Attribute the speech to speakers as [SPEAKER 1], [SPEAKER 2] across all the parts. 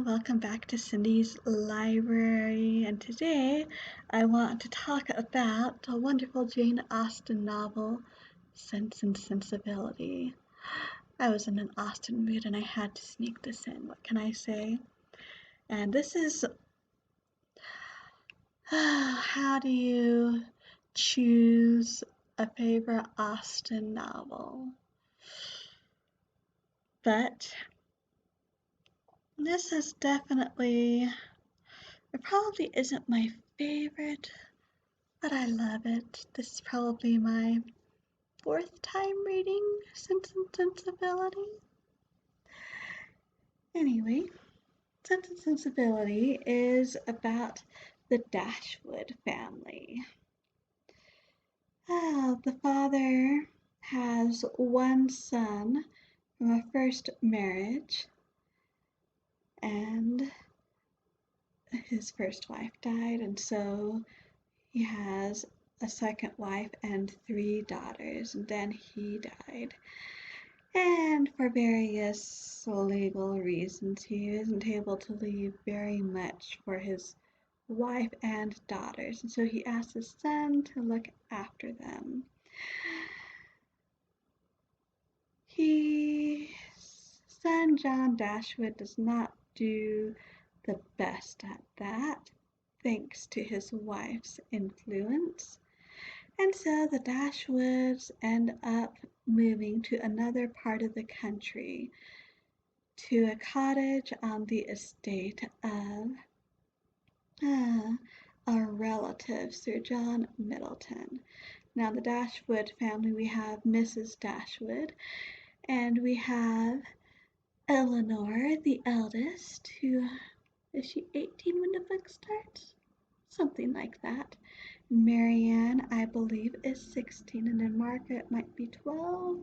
[SPEAKER 1] welcome back to Cindy's Library, and today I want to talk about a wonderful Jane Austen novel, Sense and Sensibility. I was in an Austen mood and I had to sneak this in, what can I say? And this is how do you choose a favorite Austen novel? But this is definitely, it probably isn't my favorite, but I love it. This is probably my fourth time reading Sense and Sensibility. Anyway, Sense and Sensibility is about the Dashwood family. The father has one son from a first marriage, and his first wife died, and so he has a second wife and 3 daughters, and then he died. And for various legal reasons, he isn't able to leave very much for his wife and daughters, and so he asks his son to look after them. His son, John Dashwood, does not do the best at that, thanks to his wife's influence. And so the Dashwoods end up moving to another part of the country, to a cottage on the estate of a relative, Sir John Middleton. Now, the Dashwood family, we have Mrs. Dashwood, and we have Eleanor, the eldest, who, is she 18 when the book starts? Something like that. Marianne, I believe, is 16, and then Margaret might be 12.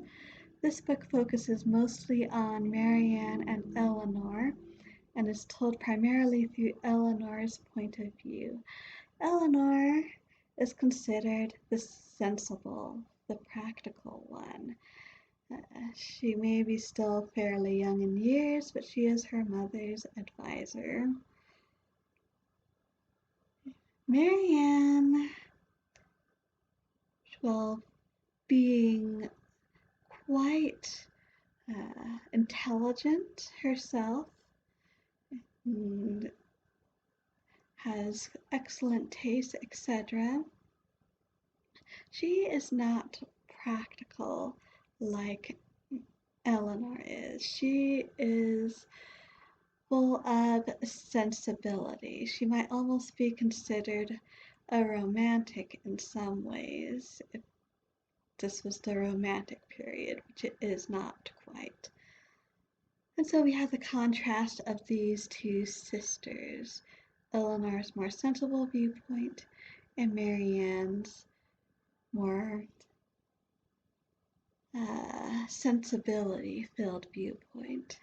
[SPEAKER 1] This book focuses mostly on Marianne and Eleanor, and is told primarily through Eleanor's point of view. Eleanor is considered the sensible, the practical one. She may be still fairly young in years, but she is her mother's advisor. Marianne, well, being quite intelligent herself, and has excellent taste, etc. She is not practical like Eleanor is. She is full of sensibility. She might almost be considered a romantic in some ways, if this was the romantic period, which it is not quite. And so we have the contrast of these two sisters, Eleanor's more sensible viewpoint and Marianne's more sensibility-filled viewpoint.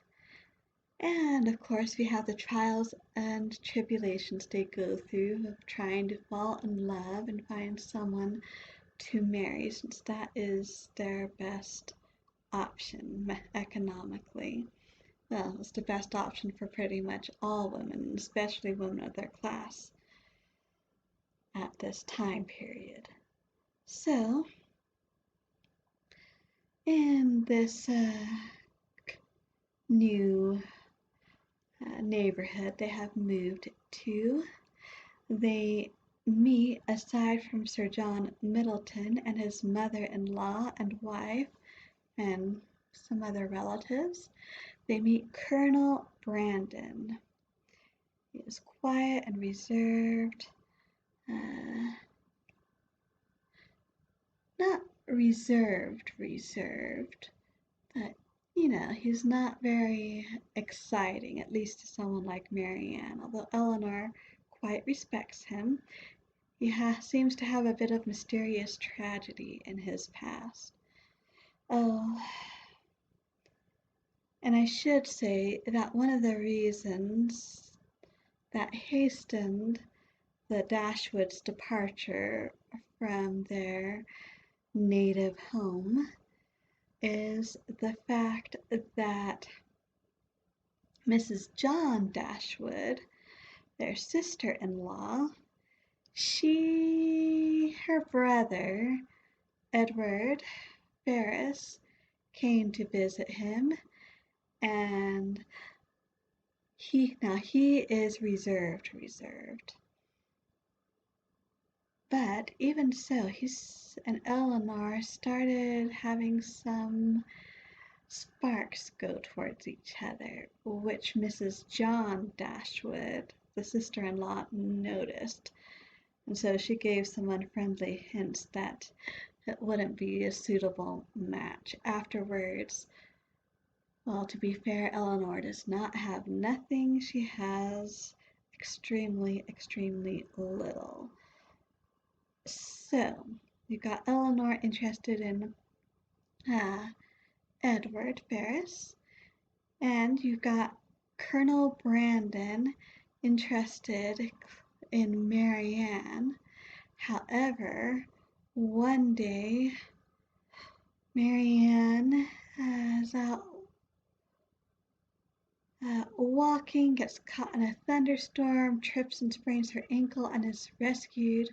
[SPEAKER 1] And of course, we have the trials and tribulations they go through of trying to fall in love and find someone to marry, since that is their best option economically. Well, it's the best option for pretty much all women, especially women of their class at this time period. So, in this new neighborhood they have moved to, they meet, aside from Sir John Middleton and his mother-in-law and wife and some other relatives, they meet Colonel Brandon. He is quiet and reserved, not reserved, but he's not very exciting, at least to someone like Marianne, although Eleanor quite respects him. He seems to have a bit of mysterious tragedy in his past. Oh, and I should say that one of the reasons that hastened the Dashwoods' departure from their native home is the fact that Mrs. John Dashwood, their sister-in-law, her brother, Edward Ferrars, came to visit him, and he is reserved. But even so, he's and Eleanor started having some sparks go towards each other, which Mrs. John Dashwood, the sister-in-law, noticed. And so she gave some unfriendly hints that it wouldn't be a suitable match. Afterwards, well, to be fair, Eleanor does not have nothing. She has extremely, extremely little. So, you got Eleanor interested in Edward Ferrars, and you got Colonel Brandon interested in Marianne. However, one day Marianne is out walking, gets caught in a thunderstorm, trips and sprains her ankle, and is rescued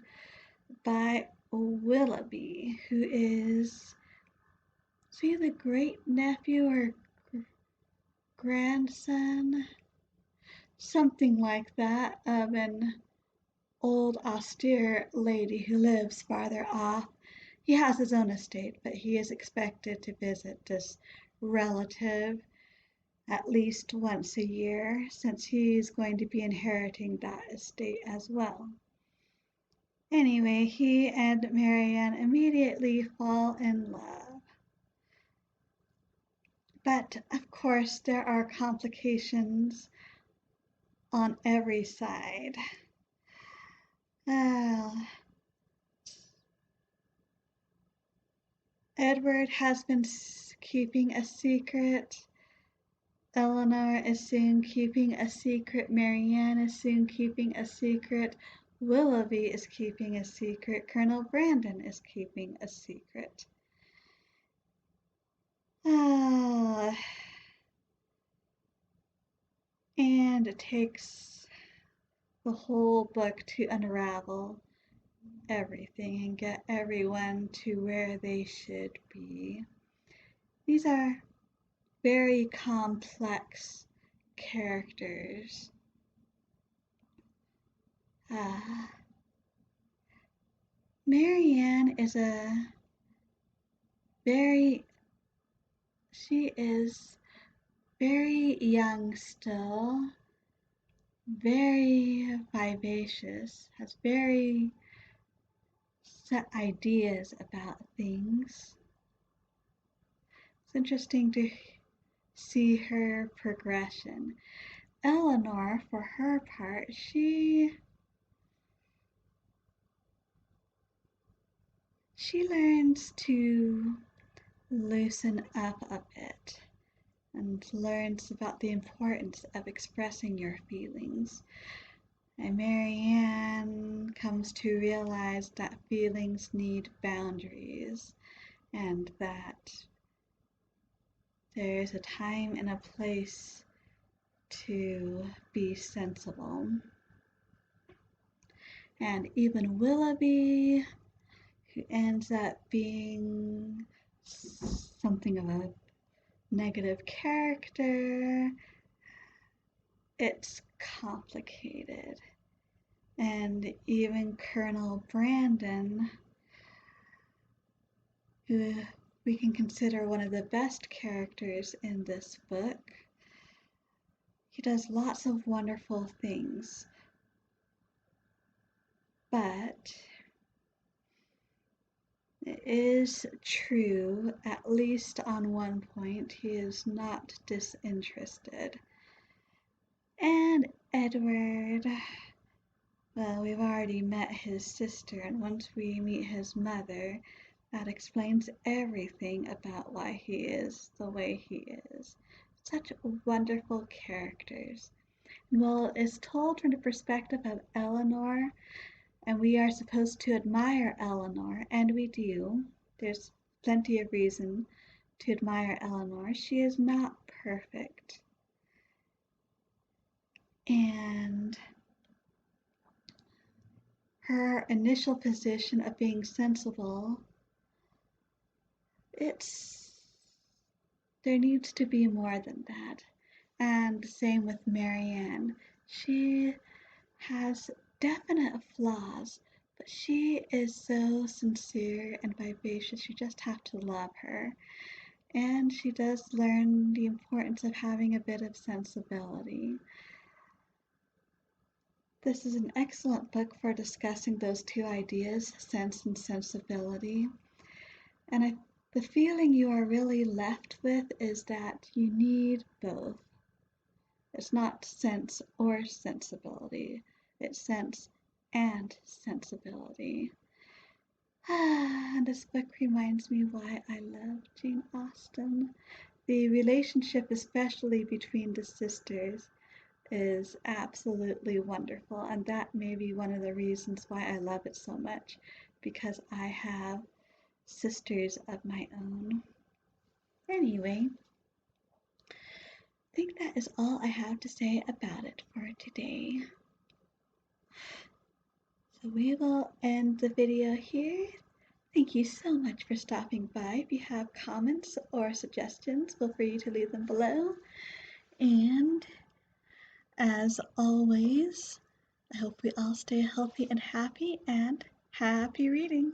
[SPEAKER 1] by Willoughby, who is he the great nephew or grandson? Something like that, of an old austere lady who lives farther off. He has his own estate, but he is expected to visit this relative at least once a year, since he's going to be inheriting that estate as well. Anyway, he and Marianne immediately fall in love. But of course, there are complications on every side. Edward has been keeping a secret. Eleanor is soon keeping a secret. Marianne is soon keeping a secret. Willoughby is keeping a secret. Colonel Brandon is keeping a secret. And it takes the whole book to unravel everything and get everyone to where they should be. These are very complex characters. Marianne is she is very young still, very vivacious, has very set ideas about things. It's interesting to see her progression. Eleanor, for her part, she learns to loosen up a bit and learns about the importance of expressing your feelings. And Marianne comes to realize that feelings need boundaries and that there is a time and a place to be sensible. And even Willoughby, who ends up being something of a negative character, it's complicated. And even Colonel Brandon, who we can consider one of the best characters in this book, he does lots of wonderful things. But it is true, at least on one point, he is not disinterested. And Edward, well, we've already met his sister, and once we meet his mother, that explains everything about why he is the way he is. Such wonderful characters. Well, it's told from the perspective of Eleanor, and we are supposed to admire Eleanor, and we do. There's plenty of reason to admire Eleanor. She is not perfect. And her initial position of being sensible, there needs to be more than that. And the same with Marianne. She has definite flaws, but she is so sincere and vivacious. You just have to love her. And she does learn the importance of having a bit of sensibility. This is an excellent book for discussing those two ideas, sense and sensibility. And the feeling you are really left with is that you need both. It's not sense or sensibility, it's sense and sensibility. And this book reminds me why I love Jane Austen. The relationship, especially between the sisters, is absolutely wonderful, and that may be one of the reasons why I love it so much, because I have sisters of my own. Anyway, I think that is all I have to say about it for today. So we will end the video here. Thank you so much for stopping by. If you have comments or suggestions, feel free to leave them below. And as always, I hope we all stay healthy and happy reading.